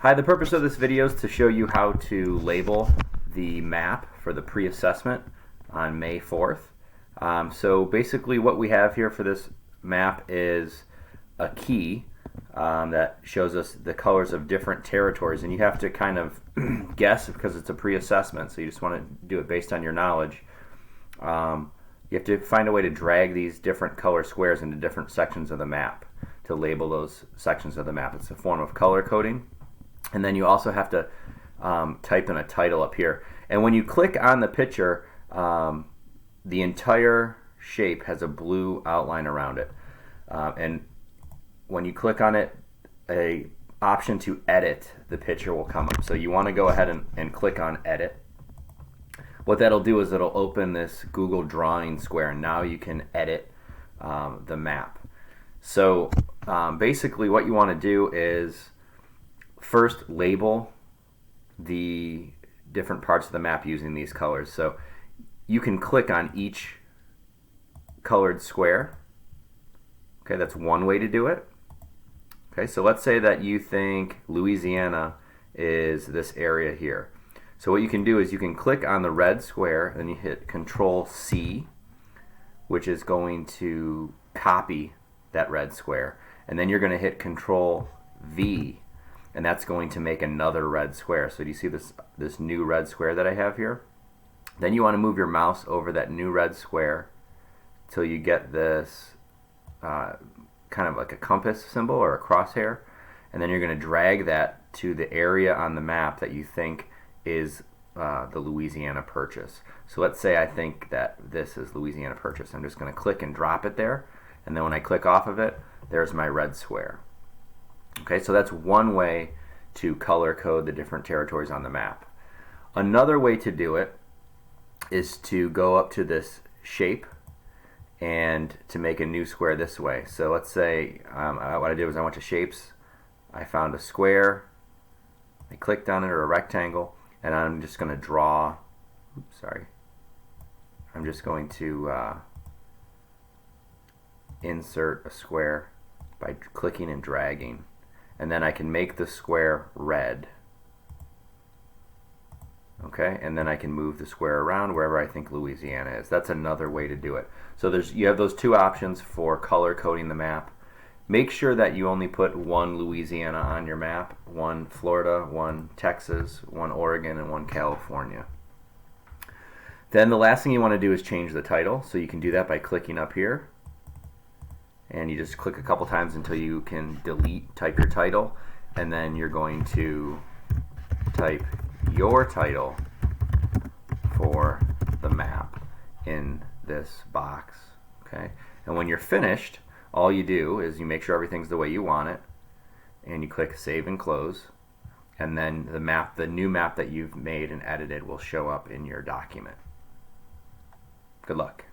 Hi, the purpose of this video is to show you how to label the map for the pre-assessment on May 4th. So basically what we have here for this map is a key that shows us the colors of different territories, and you have to kind of guess because it's a pre-assessment, so you just want to do it based on your knowledge. You have to find a way to drag these different color squares into different sections of the map to label those sections of the map. It's a form of color coding. And then you also have to type in a title up here. And when you click on the picture, the entire shape has a blue outline around it. And when you click on it, a option to edit the picture will come up. So you want to go ahead and click on edit. What that'll do is it'll open this Google Drawing square, and now you can edit the map. So basically what you want to do is first label the different parts of the map using these colors. So you can click on each colored square. Okay, that's one way to do it. Okay, so let's say that you think Louisiana is this area here. So what you can do is you can click on the red square, and you hit Control C, which is going to copy that red square, and then you're going to hit Control V, and that's going to make another red square. So do you see this new red square that I have here? Then you want to move your mouse over that new red square till you get this kind of like a compass symbol or a crosshair, and then you're going to drag that to the area on the map that you think is the Louisiana Purchase. So let's say I think that this is Louisiana Purchase. I'm just going to click and drop it there, and then when I click off of it, there's my red square. Okay, so that's one way to color code the different territories on the map. Another way to do it is to go up to this shape and to make a new square this way. So let's say what I did was I went to shapes, I found a square, I clicked on it, or a rectangle, and I'm just going to draw, I'm just going to insert a square by clicking and dragging, and then I can make the square red. Okay, and then I can move the square around wherever I think Louisiana is. That's another way to do it. So you have those two options for color coding the map. Make sure that you only put one Louisiana on your map, one Florida, one Texas, one Oregon, and one California. Then the last thing you want to do is change the title. So you can do that by clicking up here, and you just click a couple times until you can type your title, and then you're going to type your title for the map in this box. Okay, and when you're finished, all you do is you make sure everything's the way you want it, and you click Save and Close, and then the new map that you've made and edited will show up in your document. Good luck.